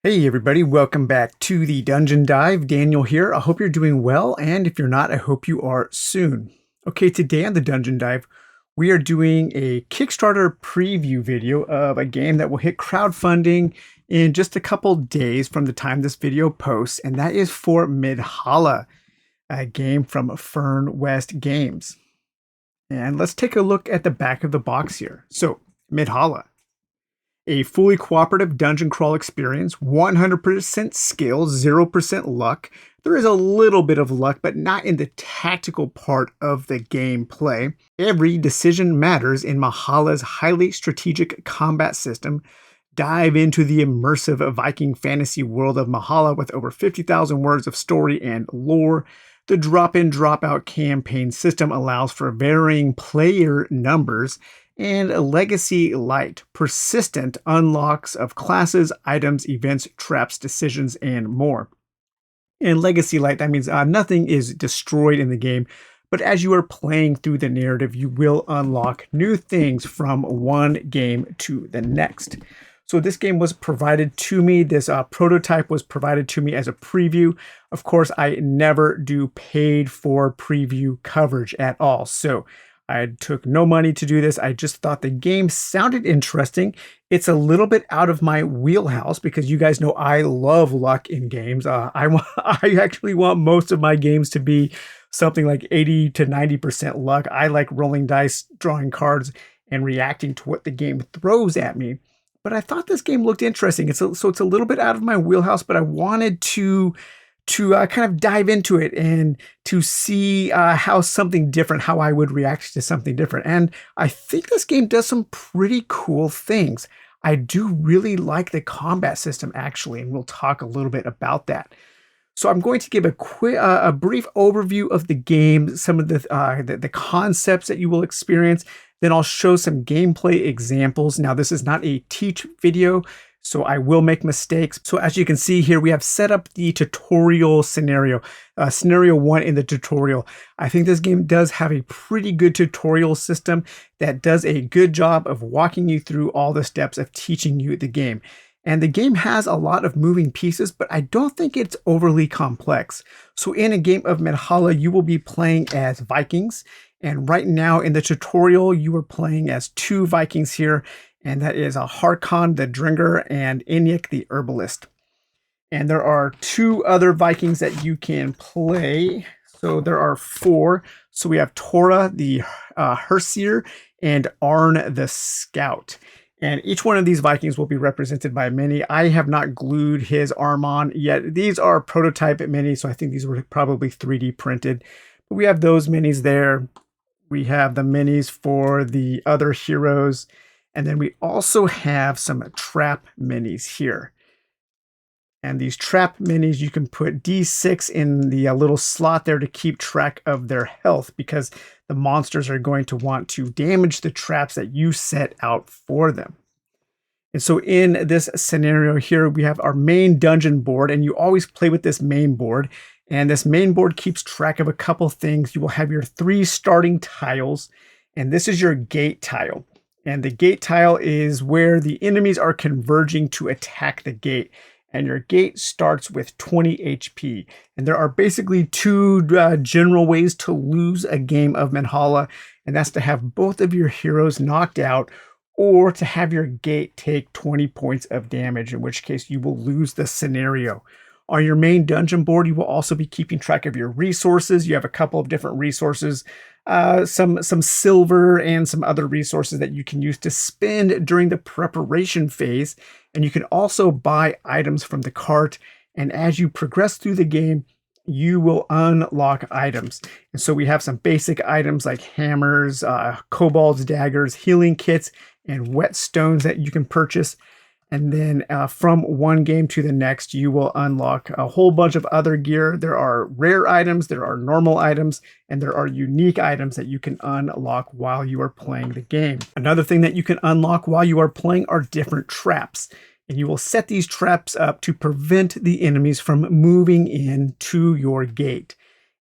Hey everybody, welcome back to the Dungeon Dive. Daniel here. I hope you're doing well, and if you're not, I hope you are soon. Okay, today on the Dungeon Dive, we are doing a Kickstarter preview video of a game that will hit crowdfunding in just a couple days from the time this video posts, and that is for Midhalla, a game from Fern West Games. And let's take a look at the back of the box here. So, Midhalla, a fully cooperative dungeon crawl experience, 100% skill, 0% luck. There is a little bit of luck, but not in the tactical part of the gameplay. Every decision matters in Midhalla's highly strategic combat system. Dive into the immersive Viking fantasy world of Midhalla with over 50,000 words of story and lore. The drop-in, drop-out campaign system allows for varying player numbers, and a Legacy Light, persistent unlocks of classes, items, events, traps, decisions, and more. And Legacy Light, that means nothing is destroyed in the game, but as you are playing through the narrative, you will unlock new things from one game to the next. So this game was provided to me. This prototype was provided to me as a preview. Of course, I never do paid for preview coverage at all. So I took no money to do this. I just thought the game sounded interesting. It's a little bit out of my wheelhouse because you guys know I love luck in games. I actually want most of my games to be something like 80 to 90% luck. I like rolling dice, drawing cards, and reacting to what the game throws at me. But I thought this game looked interesting. So it's a little bit out of my wheelhouse, but I wanted to kind of dive into it and to see how something different, how I would react to something different. And I think this game does some pretty cool things. I do really like the combat system, actually, and we'll talk a little bit about that. So I'm going to give a brief overview of the game, some of the concepts that you will experience. Then I'll show some gameplay examples. Now, this is not a teach video, so I will make mistakes. So as you can see here, we have set up the tutorial scenario, scenario 1 in the tutorial. I think this game does have a pretty good tutorial system that does a good job of walking you through all the steps of teaching you the game. And the game has a lot of moving pieces, but I don't think it's overly complex. So in a game of Midhalla, you will be playing as Vikings. And right now in the tutorial, you are playing as 2 Vikings here. And that is a Harkon the Dringer and Inyek the Herbalist. And there are 2 other Vikings that you can play. So there are 4. So we have Tora the Herseer and Arn the Scout. And each one of these Vikings will be represented by a mini. I have not glued his arm on yet. These are prototype minis, so I think these were probably 3D printed. But we have those minis there. We have the minis for the other heroes. And then we also have some trap minis here. And these trap minis, you can put D6 in the little slot there to keep track of their health, because the monsters are going to want to damage the traps that you set out for them. And so in this scenario here, we have our main dungeon board, and you always play with this main board. And this main board keeps track of a couple things. You will have your 3 starting tiles, and this is your gate tile. And the gate tile is where the enemies are converging to attack the gate. And your gate starts with 20 HP. And there are basically 2 general ways to lose a game of Midhalla. And that's to have both of your heroes knocked out, or to have your gate take 20 points of damage, in which case you will lose the scenario. On your main dungeon board, you will also be keeping track of your resources. You have a couple of different resources, some silver and some other resources that you can use to spend during the preparation phase. And you can also buy items from the cart. And as you progress through the game, you will unlock items. And so we have some basic items like hammers, kobolds, daggers, healing kits, and whetstones that you can purchase. And then from one game to the next, you will unlock a whole bunch of other gear. There are rare items, there are normal items, and there are unique items that you can unlock while you are playing the game. Another thing that you can unlock while you are playing are different traps. And you will set these traps up to prevent the enemies from moving into your gate.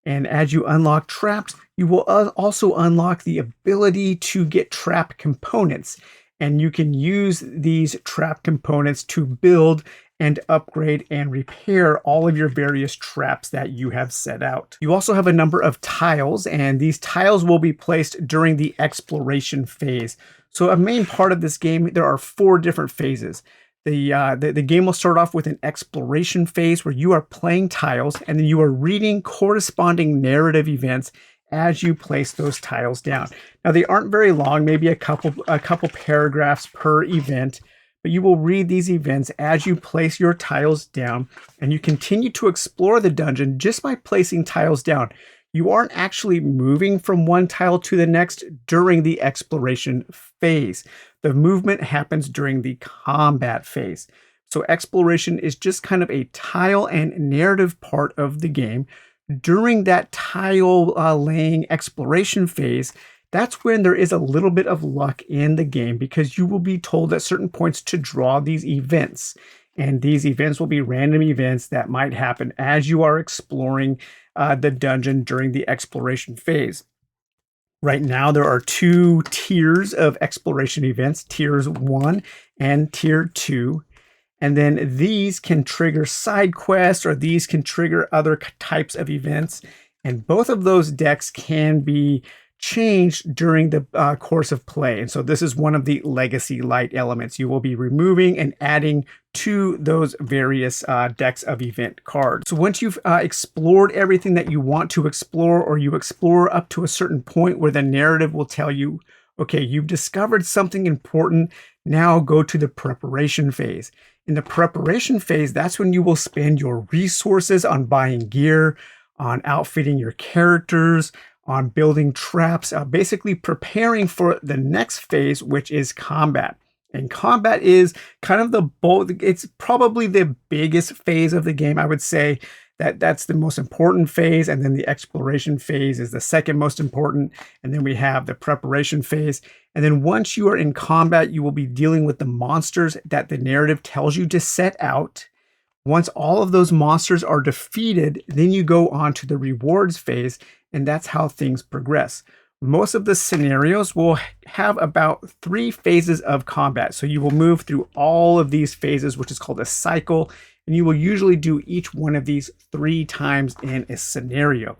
And as you unlock traps, you will also unlock the ability to get trap components. And you can use these trap components to build and upgrade and repair all of your various traps that you have set out. You also have a number of tiles, and these tiles will be placed during the exploration phase. So a main part of this game, there are 4 different phases. The game will start off with an exploration phase where you are playing tiles and then you are reading corresponding narrative events as you place those tiles down. Now they aren't very long, maybe a couple paragraphs per event, but you will read these events as you place your tiles down, and you continue to explore the dungeon just by placing tiles down. You aren't actually moving from one tile to the next during the exploration phase. The movement happens during the combat phase. So exploration is just kind of a tile and narrative part of the game. During that tile laying exploration phase, that's when there is a little bit of luck in the game, because you will be told at certain points to draw these events. And these events will be random events that might happen as you are exploring the dungeon during the exploration phase. Right now, there are 2 tiers of exploration events, tiers 1 and tier 2. And then these can trigger side quests, or these can trigger other types of events. And both of those decks can be changed during the course of play. And so this is one of the legacy light elements. You will be removing and adding to those various decks of event cards. So once you've explored everything that you want to explore, or you explore up to a certain point where the narrative will tell you, okay, you've discovered something important, now go to the preparation phase. In the preparation phase, that's when you will spend your resources on buying gear, on outfitting your characters, on building traps, basically preparing for the next phase, which is combat. And combat is kind of it's probably the biggest phase of the game. I would say that's the most important phase, and then the exploration phase is the second most important, and then we have the preparation phase. And then once you are in combat, you will be dealing with the monsters that the narrative tells you to set out. Once all of those monsters are defeated, then you go on to the rewards phase, and that's how things progress. Most of the scenarios will have about 3 phases of combat. So you will move through all of these phases, which is called a cycle, and you will usually do each one of these 3 times in a scenario.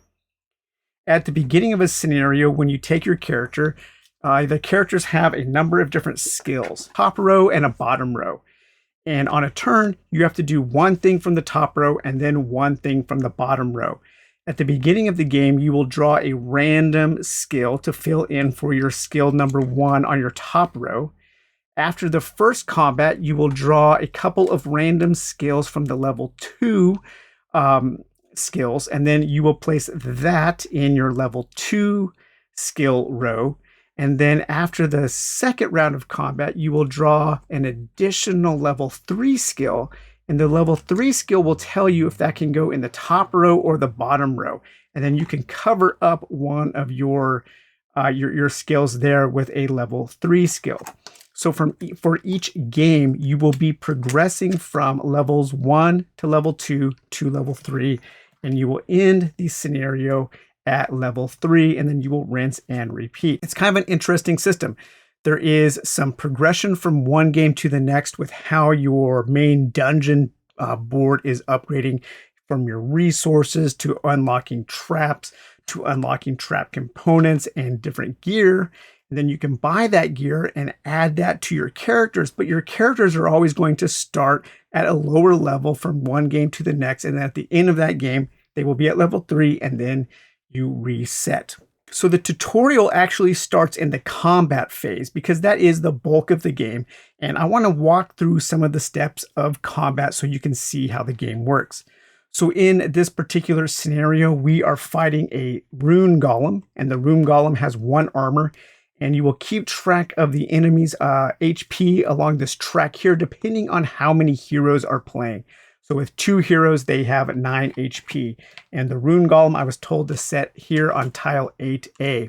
At the beginning of a scenario, when you take your character, the characters have a number of different skills, top row and a bottom row. And on a turn, you have to do one thing from the top row and then one thing from the bottom row. At the beginning of the game, you will draw a random skill to fill in for your skill number 1 on your top row. After the first combat, you will draw a couple of random skills from the level 2 skills, and then you will place that in your level 2 skill row. And then after the second round of combat, you will draw an additional level 3 skill. And the level 3 skill will tell you if that can go in the top row or the bottom row. And then you can cover up one of your skills there with a level 3 skill. So for each game, you will be progressing from levels 1 to level 2 to level 3. And you will end the scenario at level 3, and then you will rinse and repeat. It's kind of an interesting system. There is some progression from one game to the next with how your main dungeon board is upgrading, from your resources to unlocking traps to unlocking trap components and different gear. And then you can buy that gear and add that to your characters, but your characters are always going to start at a lower level from one game to the next. And at the end of that game, they will be at level 3, and then you reset. So the tutorial actually starts in the combat phase, because that is the bulk of the game. And I want to walk through some of the steps of combat so you can see how the game works. So in this particular scenario, we are fighting a rune golem, and the rune golem has 1 armor, and you will keep track of the enemy's HP along this track here, depending on how many heroes are playing. So with 2 heroes, they have 9 HP. And the rune golem, I was told to set here on tile 8A.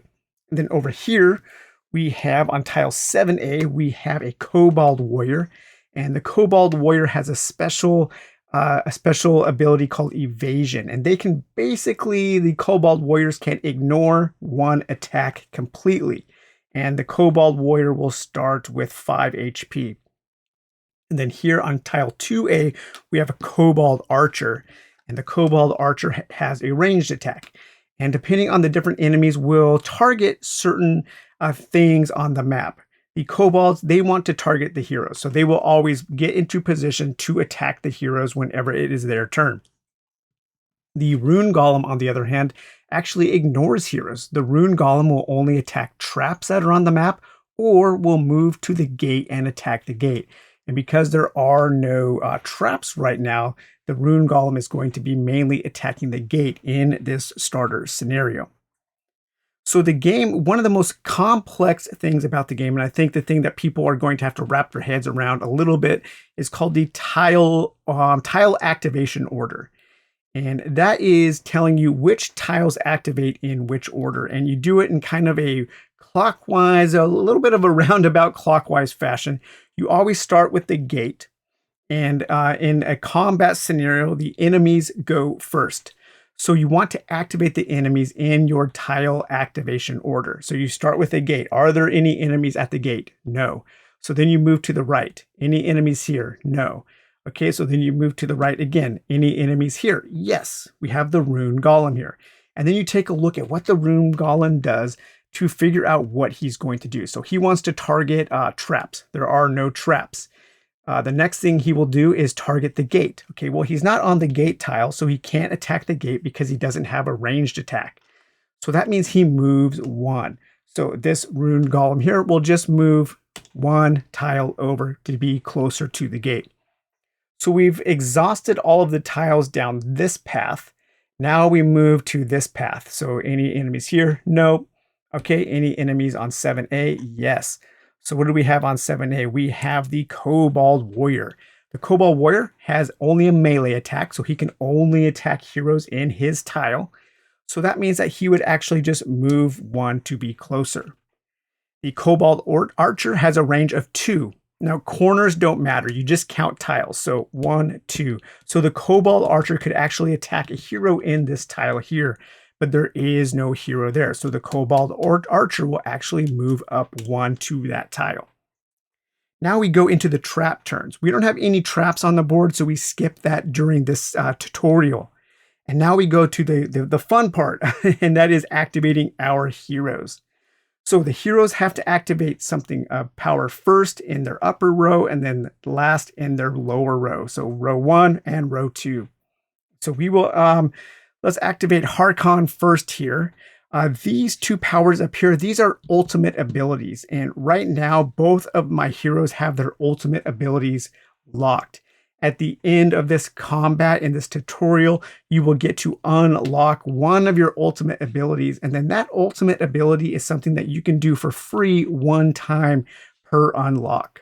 And then over here, we have on tile 7A, we have a kobold warrior. And the kobold warrior has a special ability called evasion. And they can basically, the kobold warriors can ignore one attack completely. And the kobold warrior will start with 5 HP. And then here on tile 2A, we have a Kobold Archer. And the Kobold Archer has a ranged attack. And depending on the different enemies, will target certain things on the map. The kobolds, they want to target the heroes. So they will always get into position to attack the heroes whenever it is their turn. The Rune Golem, on the other hand, actually ignores heroes. The Rune Golem will only attack traps that are on the map or will move to the gate and attack the gate. And because there are no traps right now, the Rune Golem is going to be mainly attacking the gate in this starter scenario. So the game, one of the most complex things about the game, and I think the thing that people are going to have to wrap their heads around a little bit, is called the tile activation order. And that is telling you which tiles activate in which order. And you do it in kind of a clockwise, a little bit of a roundabout clockwise fashion. You always start with the gate. And in a combat scenario, the enemies go first. So you want to activate the enemies in your tile activation order. So you start with a gate. Are there any enemies at the gate? No. So then you move to the right. Any enemies here? No. Okay, so then you move to the right again. Any enemies here? Yes, we have the Rune Golem here. And then you take a look at what the Rune Golem does to figure out what he's going to do. So he wants to target traps. There are no traps. The next thing he will do is target the gate. Okay, well, he's not on the gate tile, so he can't attack the gate because he doesn't have a ranged attack. So that means he moves one. So this Rune Golem here will just move one tile over to be closer to the gate. So we've exhausted all of the tiles down this path. Now we move to this path. So any enemies here? Nope. Okay, any enemies on 7A? Yes. So what do we have on 7A? We have the Kobold Warrior. The Kobold Warrior has only a melee attack, so he can only attack heroes in his tile. So that means that he would actually just move one to be closer. The Kobold Archer has a range of 2. Now, corners don't matter. You just count tiles. So 1, 2. So the Kobold Archer could actually attack a hero in this tile here, but there is no hero there. So the Kobold Archer will actually move up 1 to that tile. Now we go into the trap turns. We don't have any traps on the board, so we skip that during this tutorial. And now we go to the fun part, and that is activating our heroes. So the heroes have to activate something of power first in their upper row and then last in their lower row. So row 1 and row 2. So we will, let's activate Harkon first here. These 2 powers up here, these are ultimate abilities. And right now, both of my heroes have their ultimate abilities locked. At the end of this combat, in this tutorial, you will get to unlock one of your ultimate abilities. And then that ultimate ability is something that you can do for free one time per unlock.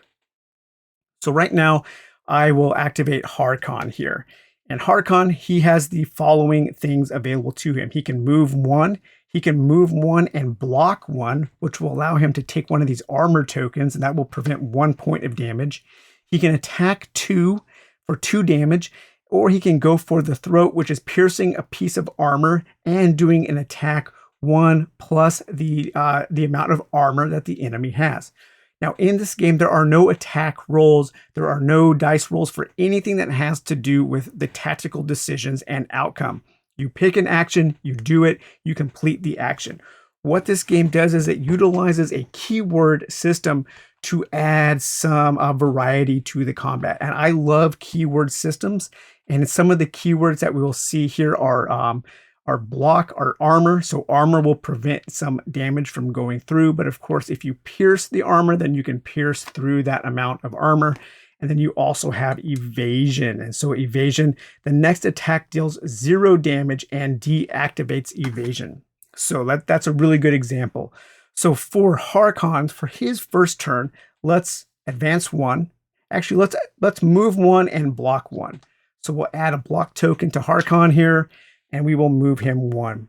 So right now, I will activate Harkon here. And Harkon, he has the following things available to him. He can move 1. He can move 1 and block 1, which will allow him to take one of these armor tokens, and that will prevent 1 point of damage. He can attack 2 for 2 damage, or he can go for the throat, which is piercing a piece of armor and doing an attack 1 plus the amount of armor that the enemy has. Now, in this game, there are no attack rolls. There are no dice rolls for anything that has to do with the tactical decisions and outcome. You pick an action, you do it, you complete the action. What this game does is it utilizes a keyword system to add some variety to the combat. And I love keyword systems. And some of the keywords that we will see here are block, our armor. So armor will prevent some damage from going through. But of course, if you pierce the armor, then you can pierce through that amount of armor. And then you also have evasion. And so evasion, the next attack deals 0 damage and deactivates evasion. So that's a really good example. So for Harkon, for his first turn, let's advance 1. Actually, let's move 1 and block 1. So we'll add a block token to Harkon here, and we will move him 1.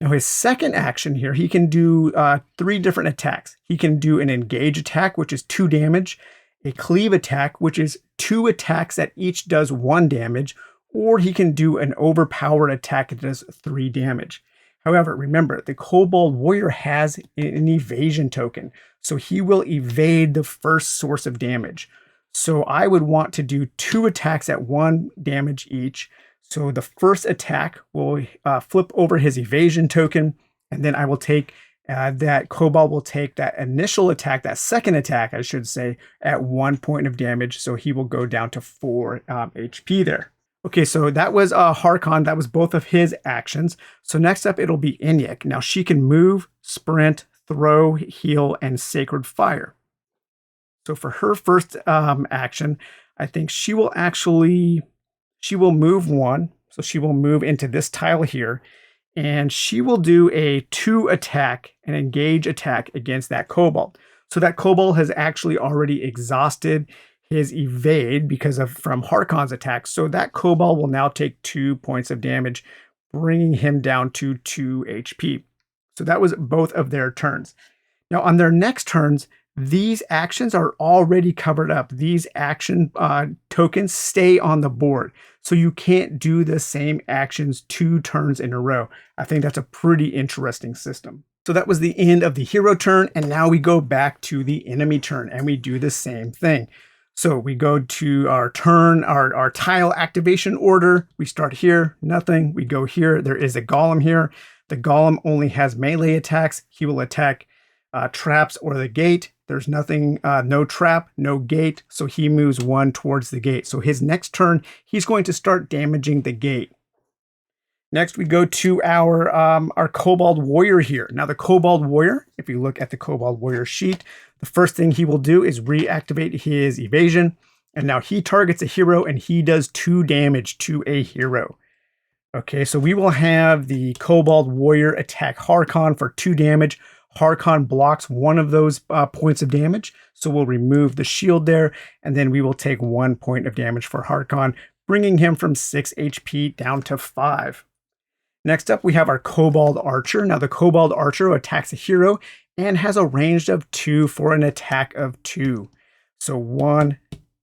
Now his second action here, he can do 3 different attacks. He can do an engage attack, which is 2 damage, a cleave attack, which is 2 attacks that each does 1 damage, or he can do an overpowered attack that does 3 damage. However, remember, the Kobold Warrior has an evasion token, so he will evade the first source of damage. So I would want to do 2 attacks at 1 damage each. So the first attack will flip over his evasion token, and then I will take that kobold will take that initial attack, that second attack, I should say, at 1 point of damage. So he will go down to 4 HP there. Okay, so that was Harkon. That was both of his actions. So next up, it'll be Enyek. Now she can move, sprint, throw, heal, and sacred fire. So for her first action, I think she will move 1. So she will move into this tile here, and she will do a 2 attack, an engage attack against that kobold. So that kobold has actually already exhausted his evade from Harkon's attack. So that kobold will now take 2 points of damage, bringing him down to 2 HP. So that was both of their turns. Now on their next turns, these actions are already covered up. These action tokens stay on the board. So you can't do the same actions 2 turns in a row. I think that's a pretty interesting system. So that was the end of the hero turn. And now we go back to the enemy turn and we do the same thing. So we go to our turn, our tile activation order. We start here, nothing. We go here. There is a golem here. The golem only has melee attacks. He will attack traps or the gate. There's nothing, no trap, no gate. So he moves 1 towards the gate. So his next turn, he's going to start damaging the gate. Next, we go to our Kobold Warrior here. Now, the Kobold Warrior, if you look at the Kobold Warrior sheet, the first thing he will do is reactivate his evasion. And now he targets a hero and he does 2 damage to a hero. Okay, so we will have the Kobold Warrior attack Harkon for 2 damage. Harkon blocks 1 of those points of damage. So we'll remove the shield there. And then we will take 1 point of damage for Harkon, bringing him from 6 HP down to 5. Next up, we have our Kobold Archer. Now, the Kobold Archer attacks a hero and has a range of 2 for an attack of 2. So 1,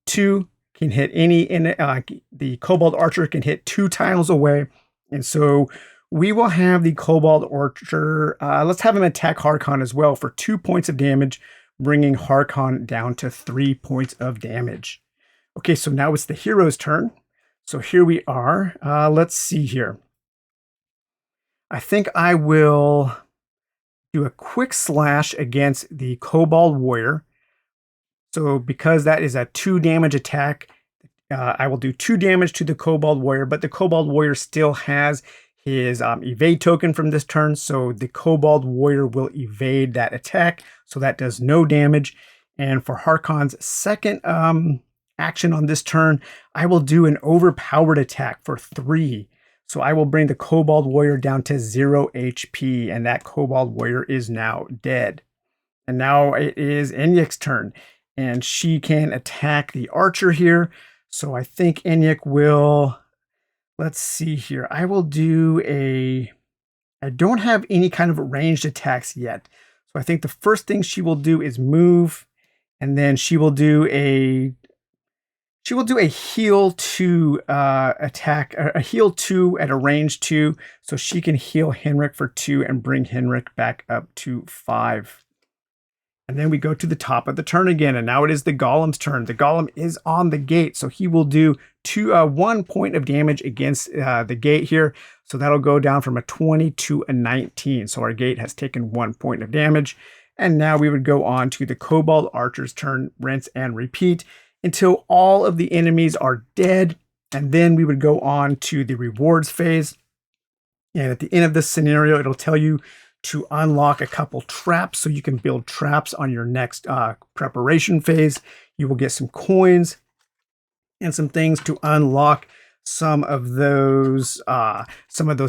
2 can hit the Kobold Archer can hit 2 tiles away. And so we will have the Kobold Archer. Let's have him attack Harkon as well for 2 points of damage, bringing Harkon down to 3 points of damage. Okay, so now it's the hero's turn. So here we are. Let's see here. I think I will do a quick slash against the Kobold Warrior. So because that is a 2 damage attack, I will do 2 damage to the Kobold Warrior, but the Kobold Warrior still has his evade token from this turn. So the Kobold Warrior will evade that attack. So that does no damage. And for Harkon's second action on this turn, I will do an overpowered attack for 3. So I will bring the Kobold Warrior down to 0 HP, and that Kobold Warrior is now dead. And now it is Enyek's turn, and she can attack the Archer here. So I think Enyek will, let's see here. I don't have any kind of ranged attacks yet. So I think the first thing she will do is move, and then she will do a heal 2 attack, a heal 2 at a range 2, so she can heal Henrik for 2 and bring Henrik back up to 5. And then we go to the top of the turn again, and now it is the Golem's turn. The Golem is on the gate, so he will do 1 point of damage against the gate here. So that'll go down from a 20 to a 19. So our gate has taken 1 point of damage. And now we would go on to the Kobold Archer's turn, rinse and repeat, until all of the enemies are dead. And then we would go on to the rewards phase. And at the end of this scenario, it'll tell you to unlock a couple traps so you can build traps on your next preparation phase. You will get some coins and some things to unlock some of those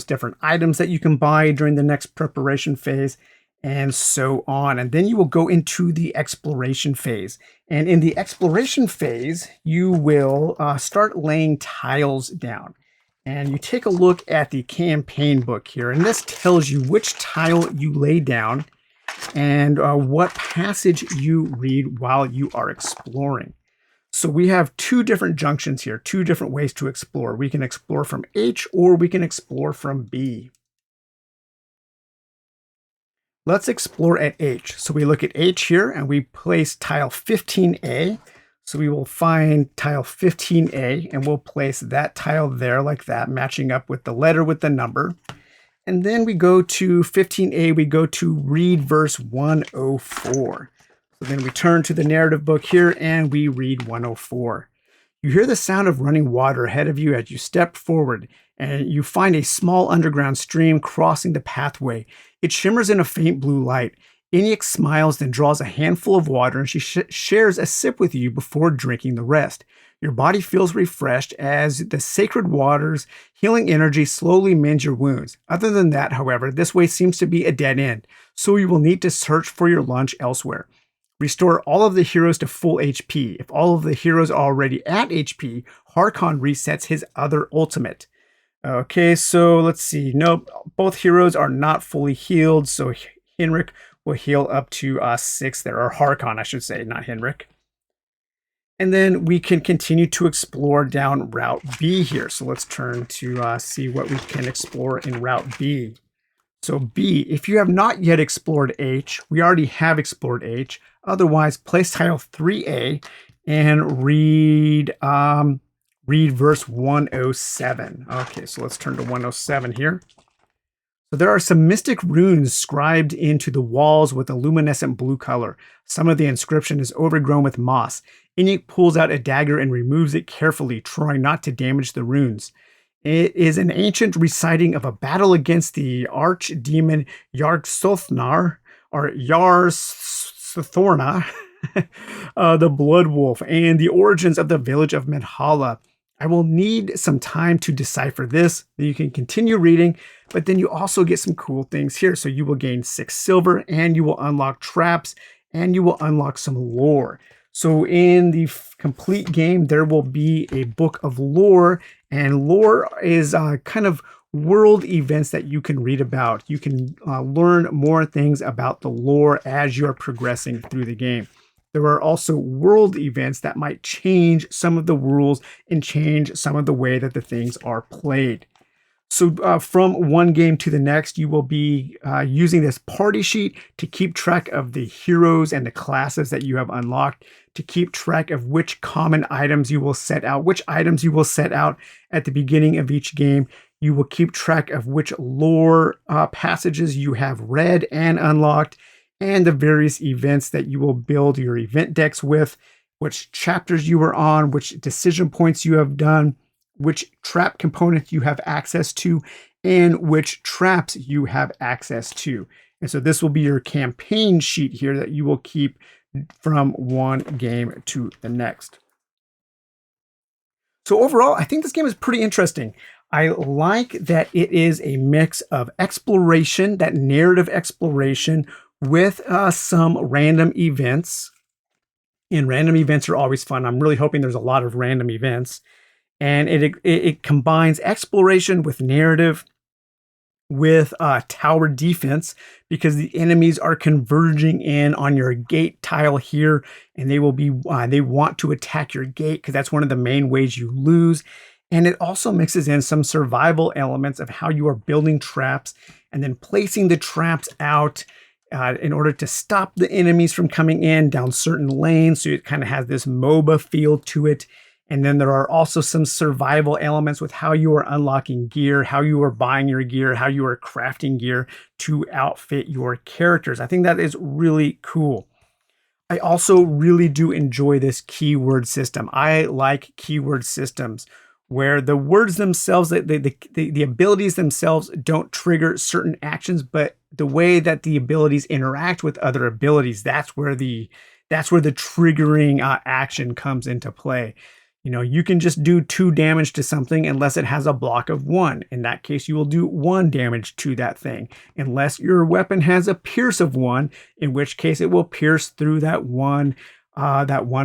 different items that you can buy during the next preparation phase, and so on. And then you will go into the exploration phase. And in the exploration phase, you will start laying tiles down. And you take a look at the campaign book here, and this tells you which tile you lay down and what passage you read while you are exploring. So we have 2 different junctions here, 2 different ways to explore. We can explore from H or we can explore from B. Let's explore at H. So we look at H here and we place tile 15A. So we will find tile 15A and we'll place that tile there like that, matching up with the letter with the number. And then we go to 15A, we go to read verse 104. So then we turn to the narrative book here and we read 104. You hear the sound of running water ahead of you as you step forward, and you find a small underground stream crossing the pathway. It shimmers in a faint blue light. Eniac smiles, then draws a handful of water, and she shares a sip with you before drinking the rest. Your body feels refreshed as the sacred water's healing energy slowly mends your wounds. Other than that, however, this way seems to be a dead end, so you will need to search for your lunch elsewhere. Restore all of the heroes to full HP. If all of the heroes are already at HP, Harkon resets his other ultimate. Okay, so let's see. Nope, both heroes are not fully healed, so Henrik will heal up to 6 there, or Harkon, I should say, not Henrik. And then we can continue to explore down Route B here. So let's turn to see what we can explore in Route B. So B, if you have not yet explored H, we already have explored H. Otherwise, place tile 3A and read verse 107. Okay, so let's turn to 107 here. So there are some mystic runes scribed into the walls with a luminescent blue color. Some of the inscription is overgrown with moss. Eniac pulls out a dagger and removes it carefully, trying not to damage the runes. It is an ancient reciting of a battle against the archdemon Yargsothnar, or Yarsothorna, the Blood Wolf, and the origins of the village of Midhalla. I will need some time to decipher this. You can continue reading, but then you also get some cool things here. So you will gain 6 silver, and you will unlock traps, and you will unlock some lore. So in the complete game, there will be a book of lore, and lore is kind of world events that you can read about. You can learn more things about the lore as you're progressing through the game. There are also world events that might change some of the rules and change some of the way that the things are played. So from one game to the next, you will be using this party sheet to keep track of the heroes and the classes that you have unlocked, to keep track of which common items you will set out, which items you will set out at the beginning of each game. You will keep track of which lore passages you have read and unlocked, and the various events that you will build your event decks with, which chapters you are on, which decision points you have done, which trap components you have access to, and which traps you have access to. And so this will be your campaign sheet here that you will keep from one game to the next. So overall, I think this game is pretty interesting. I like that it is a mix of exploration, that narrative exploration, with some random events. And random events are always fun. I'm really hoping there's a lot of random events. And it combines exploration with narrative, with tower defense, because the enemies are converging in on your gate tile here, and they will be they want to attack your gate because that's one of the main ways you lose. And it also mixes in some survival elements of how you are building traps and then placing the traps out in order to stop the enemies from coming in down certain lanes. So it kind of has this MOBA feel to it. And then there are also some survival elements with how you are unlocking gear, how you are buying your gear, how you are crafting gear to outfit your characters. I think that is really cool. I also really do enjoy this keyword system. I like keyword systems where the words themselves, the abilities themselves don't trigger certain actions, but the way that the abilities interact with other abilities, that's where the triggering action comes into play. You know, you can just do 2 damage to something unless it has a block of 1. In that case, you will do 1 damage to that thing, unless your weapon has a pierce of 1, in which case it will pierce through that one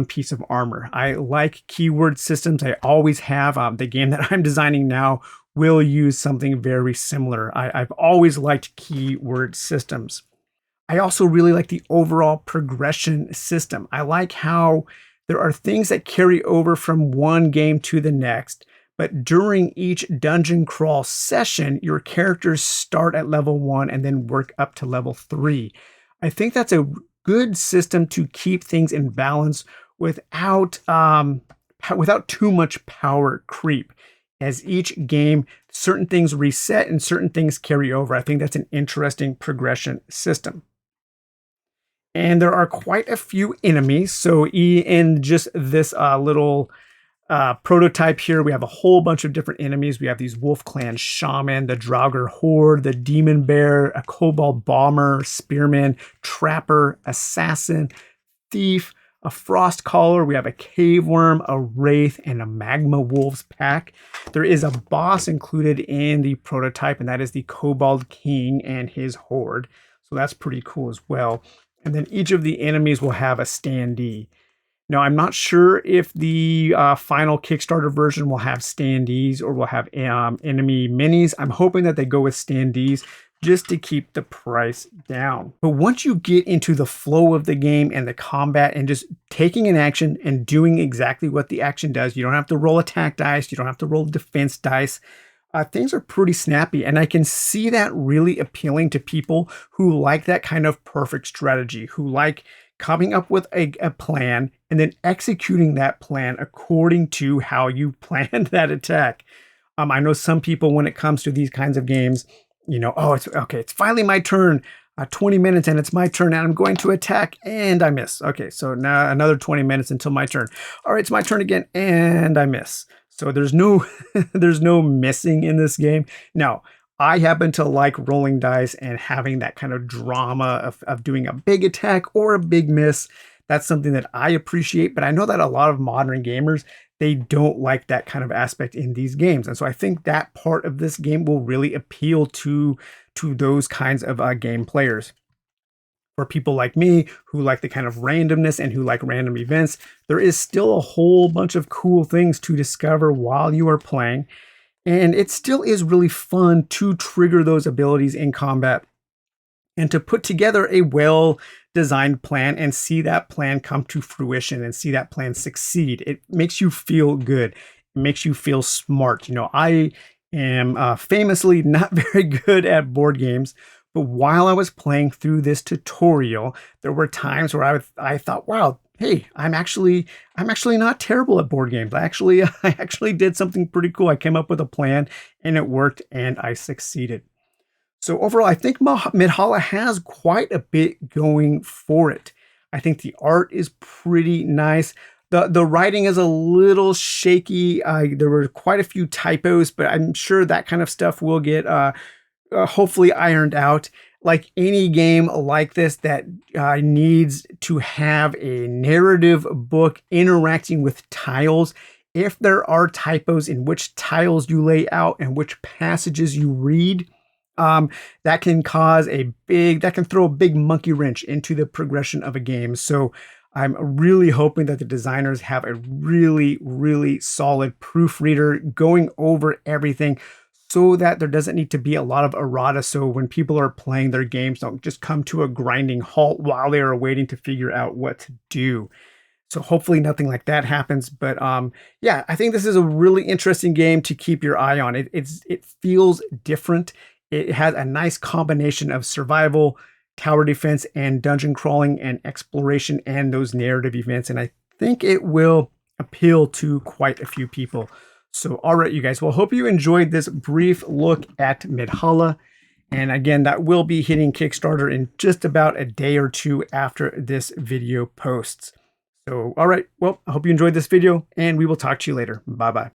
piece of armor. I like keyword systems. I always have. The game that I'm designing now will use something very similar. I've always liked keyword systems. I also really like the overall progression system. I like how there are things that carry over from one game to the next, but during each dungeon crawl session, your characters start at level 1 and then work up to level 3. I think that's a good system to keep things in balance without too much power creep. As each game, certain things reset and certain things carry over. I think that's an interesting progression system. And there are quite a few enemies. So in just this little prototype here, we have a whole bunch of different enemies. We have these Wolf Clan Shaman, the Draugr Horde, the Demon Bear, a Kobold Bomber, Spearman, Trapper, Assassin, Thief, a Frost Caller. We have a Cave Worm, a Wraith, and a Magma Wolves pack. There is a boss included in the prototype, and that is the Kobold King and his Horde. So that's pretty cool as well. And then each of the enemies will have a standee. Now, I'm not sure if the final Kickstarter version will have standees or will have enemy minis. I'm hoping that they go with standees just to keep the price down. But once you get into the flow of the game and the combat and just taking an action and doing exactly what the action does, you don't have to roll attack dice, you don't have to roll defense dice. Things are pretty snappy, and I can see that really appealing to people who like that kind of perfect strategy, who like coming up with a plan and then executing that plan according to how you planned that attack. I know some people, when it comes to these kinds of games, oh, it's okay, it's finally my turn. 20 minutes and it's my turn and I'm going to attack and I miss. Okay, so now another 20 minutes until my turn. All right, it's my turn again and I miss. So there's no there's no missing in this game. Now, I happen to like rolling dice and having that kind of drama of doing a big attack or a big miss. That's something that I appreciate, but I know that a lot of modern gamers, they don't like that kind of aspect in these games. And so I think that part of this game will really appeal to those kinds of game players. For people like me who like the kind of randomness and who like random events, there is still a whole bunch of cool things to discover while you are playing. And it still is really fun to trigger those abilities in combat and to put together a well-designed plan and see that plan come to fruition and see that plan succeed. It makes you feel good. It makes you feel smart. I am famously not very good at board games, but while I was playing through this tutorial, there were times where I thought, wow, hey, I'm actually not terrible at board games. I actually did something pretty cool. I came up with a plan and it worked and I succeeded. So overall, I think Midhalla has quite a bit going for it. I think the art is pretty nice. The writing is a little shaky. There were quite a few typos, but I'm sure that kind of stuff will get hopefully ironed out. Like any game like this that needs to have a narrative book interacting with tiles, if there are typos in which tiles you lay out and which passages you read, that can throw a big monkey wrench into the progression of a game. So I'm really hoping that the designers have a really, really solid proofreader going over everything so that there doesn't need to be a lot of errata. So when people are playing their games, don't just come to a grinding halt while they are waiting to figure out what to do. So hopefully nothing like that happens. But yeah, I think this is a really interesting game to keep your eye on. It feels different. It has a nice combination of survival, tower defense, and dungeon crawling and exploration and those narrative events. And I think it will appeal to quite a few people. So, all right, you guys. Well, hope you enjoyed this brief look at Midhalla. And again, that will be hitting Kickstarter in just about a day or two after this video posts. So, all right. Well, I hope you enjoyed this video and we will talk to you later. Bye-bye.